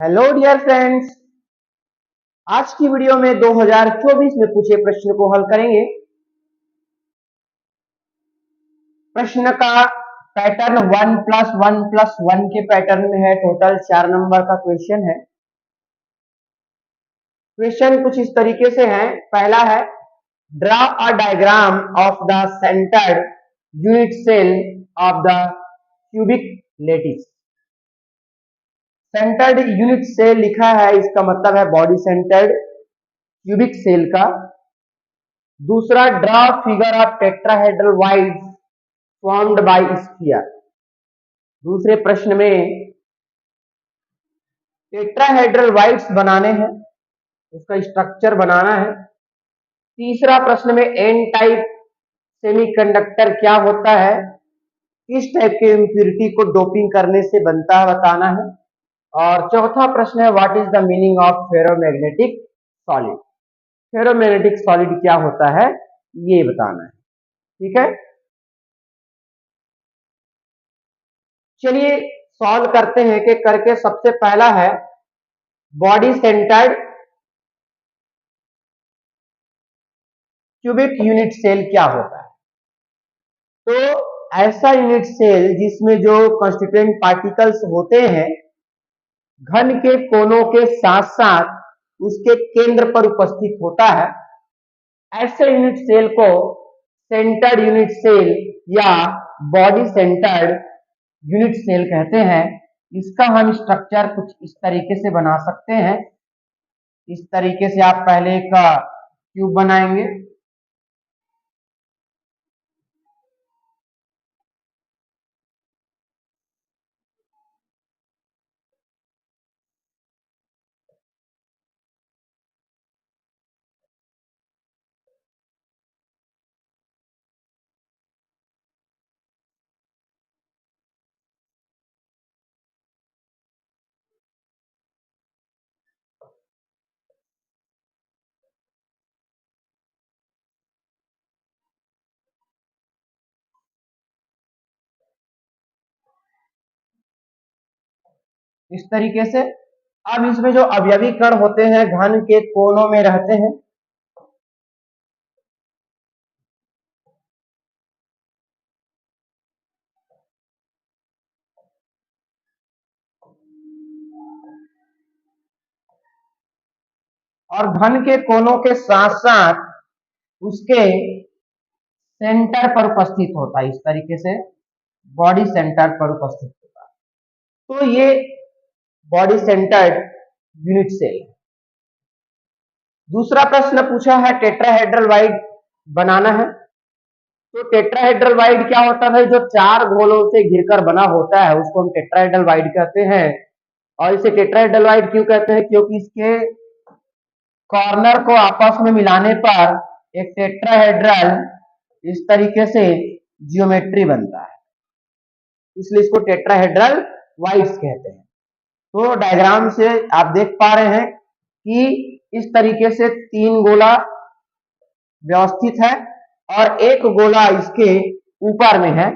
Hello dear friends. आज की video में 2024 में पूछे प्रश्न को हल करेंगे। प्रश्न का पैटर्न 1+1+1 के पैटर्न में है। टोटल 4 नंबर का क्वेश्चन है। क्वेश्चन कुछ इस तरीके से है। पहला है, draw a diagram of the centred unit cell of the cubic lattice. Centred unit cell लिखा है, इसका मतलब है बॉडी सेंटर्ड क्यूबिक सेल का। दूसरा, draw figure of tetrahedral wides formed by sphere. दूसरे प्रश्न में टेट्राहेड्रल वाइड्स बनाने हैं, उसका स्ट्रक्चर बनाना है। तीसरा प्रश्न में एन टाइप सेमीकंडक्टर क्या होता है, किस टाइप के इम्प्यूरिटी को डोपिंग करने से बनता है बताना है। और चौथा प्रश्न है, what is the meaning of ferromagnetic solid. Ferromagnetic solid क्या होता है ये बताना है। ठीक है, चलिए सॉल्व करते हैं। कि करके सबसे पहला है, body centred cubic unit cell क्या होता है। तो ऐसा यूनिट सेल जिसमें जो कॉन्स्टिट्यूएंट पार्टिकल्स होते हैं घन के कोनों के साथ साथ उसके केंद्र पर उपस्थित होता है, ऐसे यूनिट सेल को सेंटर्ड यूनिट सेल या बॉडी सेंटर्ड यूनिट सेल कहते हैं। इसका हम स्ट्रक्चर कुछ इस तरीके से बना सकते हैं। इस तरीके से आप पहले एक ट्यूब बनाएंगे। इस तरीके से। अब इसमें जो अवयवी कण होते हैं घन के कोनों में रहते हैं। और घन के कोनों के साथ साथ उसके सेंटर पर उपस्थित होता है। इस तरीके से बॉडी सेंटर पर उपस्थित होता है। तो ये बॉडी सेंटर्ड यूनिट सेल है। दूसरा प्रश्न पूछा है, टेट्राहेड्रल वाइड बनाना है। तो टेट्राहेड्रल वाइड क्या होता है, जो 4 गोलों से घिरकर बना होता है उसको हम टेट्राहेड्रल वाइड कहते हैं। और इसे टेट्राहेड्रल वाइड क्यों कहते हैं, क्योंकि इसके कॉर्नर को आपस में मिलाने पर एक टेट्राहेड्रल इस तरीके से जियोमेट्री बनता है, इसलिए इसको टेट्राहेड्रल वाइड्स कहते हैं। तो डायग्राम से आप देख पा रहे हैं कि इस तरीके से 3 गोला व्यवस्थित है और एक गोला इसके ऊपर में है,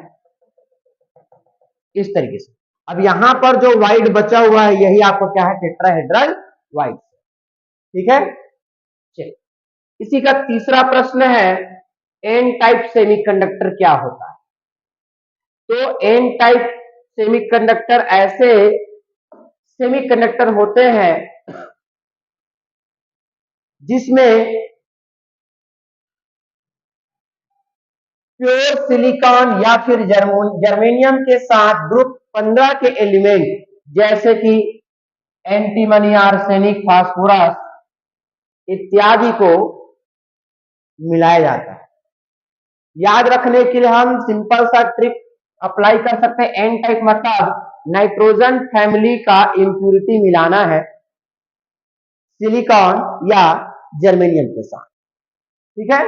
इस तरीके से। अब यहां पर जो वाइड बचा हुआ है यही आपको क्या है, टेट्राहेड्रल वाइड। ठीक है, चलिए इसी का तीसरा प्रश्न है, एन टाइप सेमीकंडक्टर क्या होता है। तो एन टाइप सेमीकंडक्टर ऐसे सेमीकंडक्टर होते हैं जिसमें प्योर सिलिकॉन या फिर जर्मेनियम के साथ ग्रुप 15 के एलिमेंट जैसे कि एंटीमनी, आर्सेनिक, फास्फोरस इत्यादि को मिलाया जाता है। याद रखने के लिए हम सिंपल सा ट्रिक अप्लाई कर सकते हैं। एन टाइप मतलब नाइट्रोजन फैमिली का इंप्यूरिटी मिलाना है सिलिकॉन या जर्मेनियम के साथ। ठीक है,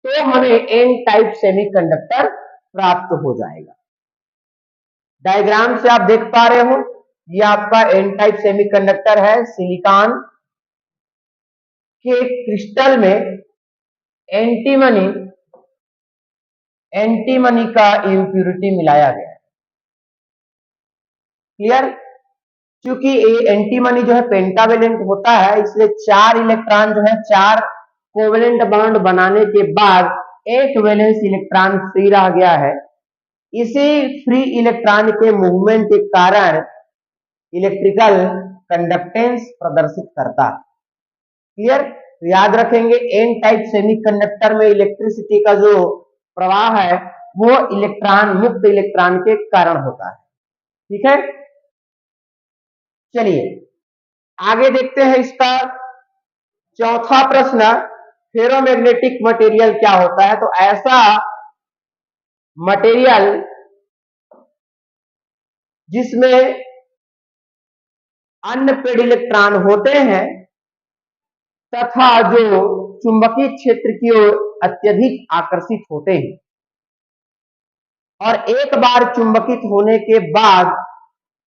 तो हमें एन टाइप सेमीकंडक्टर प्राप्त हो जाएगा। डायग्राम से आप देख पा रहे हो, ये आपका एन टाइप सेमीकंडक्टर है। सिलिकॉन के क्रिस्टल में एंटीमनी का इंप्यूरिटी मिलाया गया है। क्लियर। क्योंकि एंटीमनी जो है पेंटावेलेंट होता है, इसलिए 4 इलेक्ट्रॉन जो है 4 कोवेलेंट बॉन्ड बनाने के बाद एक वैलेंस इलेक्ट्रॉन फ्री रह गया है। इसी फ्री इलेक्ट्रॉन के मूवमेंट के कारण इलेक्ट्रिकल कंडक्टेंस प्रदर्शित करता है। क्लियर? तो याद रखेंगे एन टाइप सेमीकंडक्टर में इलेक्ट्रिसिटी का जो प्रवाह है वो इलेक्ट्रॉन, मुक्त इलेक्ट्रॉन के कारण होता है। ठीक है, चलिए आगे देखते हैं इसका चौथा प्रश्न, फेरोमैग्नेटिक मटेरियल क्या होता है। तो ऐसा मटेरियल जिसमें अनपेड इलेक्ट्रॉन होते हैं तथा जो चुंबकीय क्षेत्र की ओर अत्यधिक आकर्षित होते हैं, और एक बार चुंबकित होने के बाद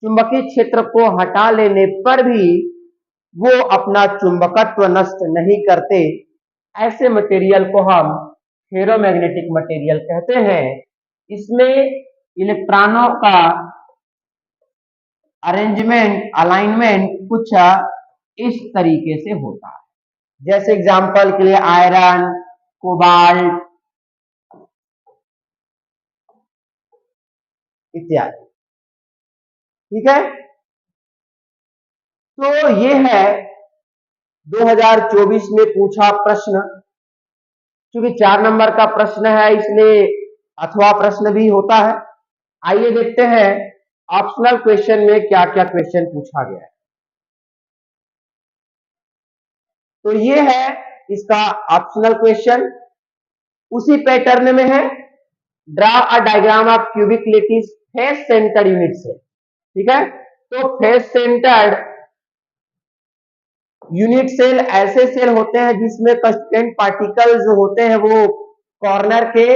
चुंबकीय क्षेत्र को हटा लेने पर भी वो अपना चुंबकत्व नष्ट नहीं करते, ऐसे मटेरियल को हम फेरोमैग्नेटिक मटेरियल कहते हैं। इसमें इलेक्ट्रॉनों का अरेंजमेंट, अलाइनमेंट कुछ इस तरीके से होता है, जैसे एग्जांपल के लिए आयरन, कोबाल्ट इत्यादि। ठीक है, तो ये है 2024 में पूछा प्रश्न। क्योंकि 4 नंबर का प्रश्न है इसलिए अथवा प्रश्न भी होता है। आइए देखते हैं ऑप्शनल क्वेश्चन में क्या क्या क्वेश्चन पूछा गया है। तो ये है इसका ऑप्शनल क्वेश्चन, उसी पैटर्न में है, draw a diagram of cubic lattice face centred unit से। ठीक है, तो फेस सेंटर्ड यूनिट सेल ऐसे सेल होते हैं जिसमें कंस्टिट्यूएंट पार्टिकल्स होते हैं वो कॉर्नर के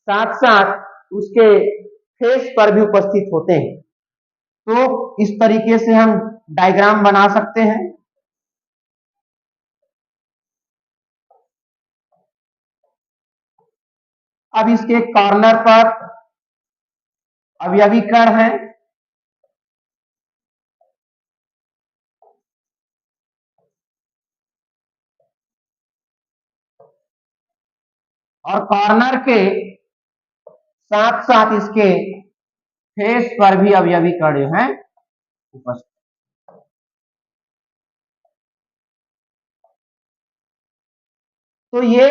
साथ साथ उसके फेस पर भी उपस्थित होते हैं। तो इस तरीके से हम डायग्राम बना सकते हैं। अब इसके कॉर्नर पर अवयवी कण है, और कॉर्नर के साथ साथ इसके फेस पर भी अवयवी कण जो है उपस्थित। तो ये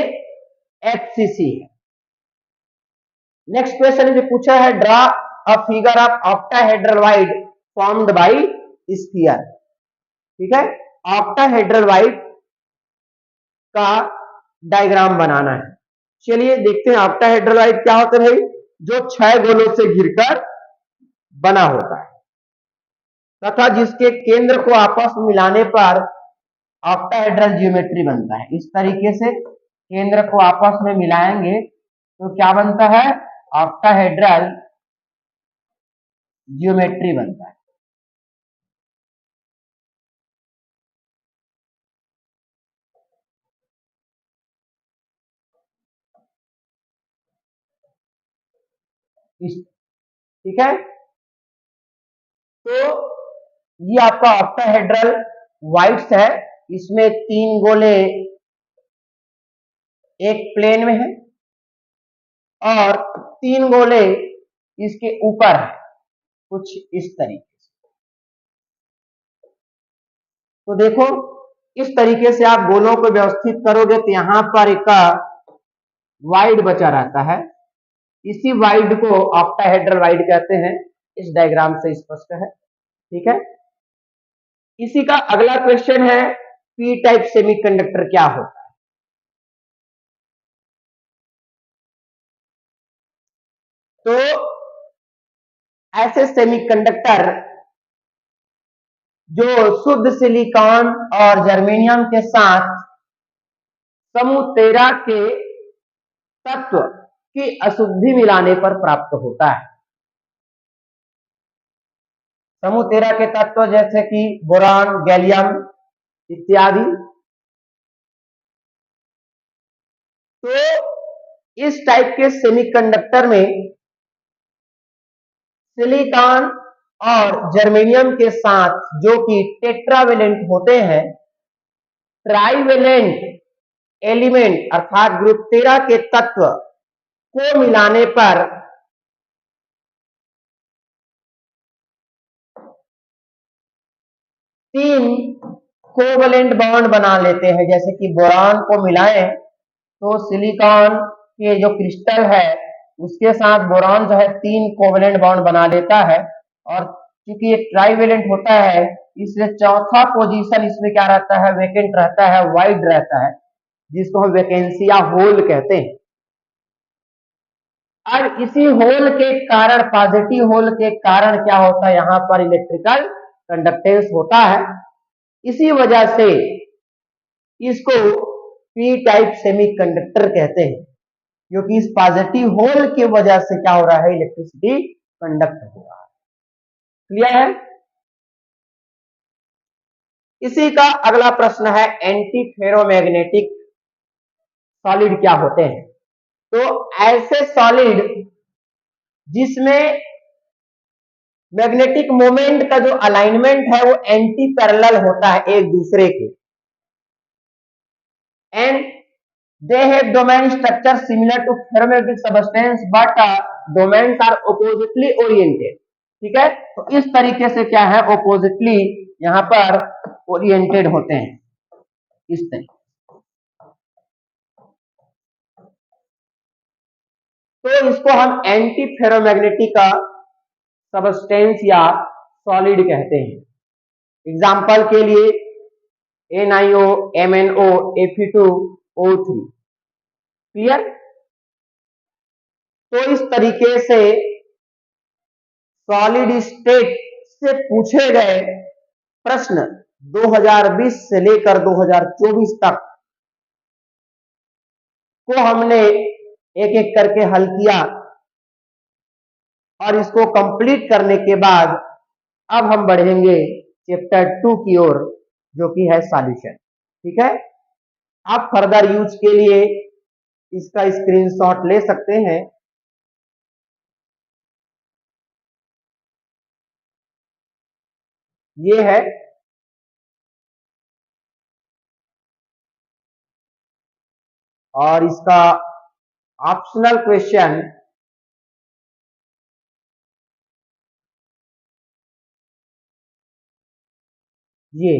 एफसीसी है। नेक्स्ट क्वेश्चन जो पूछा है, draw a figure of octahedral formed by sphere. ठीक है, ऑक्टाहेड्रल का डायग्राम बनाना है। चलिए देखते हैं ऑक्टाहेड्रल क्या होता है भाई, जो 6 गोलों से घिरकर बना होता है तथा जिसके केंद्र को आपस में मिलाने पर ऑक्टाहेड्रल ज्योमेट्री बनता है। इस तरीके से केंद्र को आपस में मिलाएंगे तो क्या बनता है, ऑक्टाहेड्रल ज्योमेट्री बनता है। ठीक है, तो ये आपका ऑक्टाहेड्रल वाइड्स है, इसमें 3 गोले एक प्लेन में है और 3 गोले इसके ऊपर है, कुछ इस तरीके से। तो देखो इस तरीके से आप गोलों को व्यवस्थित करोगे तो यहां पर एक वाइड बचा रहता है, इसी वाइड को ऑक्टाहेड्रल वाइड कहते हैं। इस डायग्राम से स्पष्ट है। ठीक है, इसी का अगला क्वेश्चन है, पी टाइप सेमीकंडक्टर क्या होता है। तो ऐसे सेमीकंडक्टर जो शुद्ध सिलिकॉन और जर्मेनियम के साथ समूह 13 के तत्व की अशुद्धि मिलाने पर प्राप्त होता है। समूह 13 के तत्व जैसे कि बोरान, गैलियम इत्यादि। तो इस टाइप के सेमीकंडक्टर में सिलिकॉन और जर्मेनियम के साथ जो कि टेट्रावेलेंट होते हैं, ट्राइवेलेंट एलिमेंट अर्थात ग्रुप 13 के तत्व को मिलाने पर तीन कोवलेंट बॉन्ड बना लेते हैं। जैसे कि बोरान को मिलाएं तो सिलिकॉन के जो क्रिस्टल है उसके साथ बोरान जो है तीन कोवलेंट बॉन्ड बना लेता है, और क्योंकि ये ट्राइवेलेंट होता है इसलिए चौथा पोजीशन इसमें क्या रहता है, वेकेंट रहता है, वाइड रहता है, जिसको हम वैकेंसी या होल कहते हैं। और इसी होल के कारण, पॉजिटिव होल के कारण क्या होता है, यहाँ पर इलेक्ट्रिकल कंडक्टेंस होता है। इसी वजह से इसको पी टाइप सेमीकंडक्टर कहते हैं, क्योंकि इस पॉजिटिव होल की वजह से क्या हो रहा है, इलेक्ट्रिसिटी कंडक्ट हो रहा है। क्लियर है? इसी का अगला प्रश्न है, एंटी फेरोमैग्नेटिक सॉलिड क्या होते हैं? तो ऐसे सॉलिड जिसमें मैग्नेटिक मोमेंट का जो अलाइनमेंट है वो एंटी पैरेलल होता है एक दूसरे के, and they have domain structure similar to ferromagnetic substance but domains are oppositely oriented। ठीक है, तो इस तरीके से क्या है, oppositely यहां पर ओरिएंटेड होते हैं इस तरीके। तो इसको हम एंटी फेरोमैग्नेटिक का सबस्टेंस या सॉलिड कहते हैं। एग्जाम्पल के लिए NiO, MnO, Fe2O3। क्लियर? तो इस तरीके से सॉलिड स्टेट से पूछे गए प्रश्न 2020 से लेकर 2024 तक को हमने एक एक करके हल किया, और इसको कंप्लीट करने के बाद अब हम बढ़ेंगे चैप्टर 2 की ओर, जो कि है सॉल्यूशन। ठीक है, आप फर्दर यूज के लिए इसका स्क्रीनशॉट ले सकते हैं। ये है और इसका ऑप्शनल क्वेश्चन ये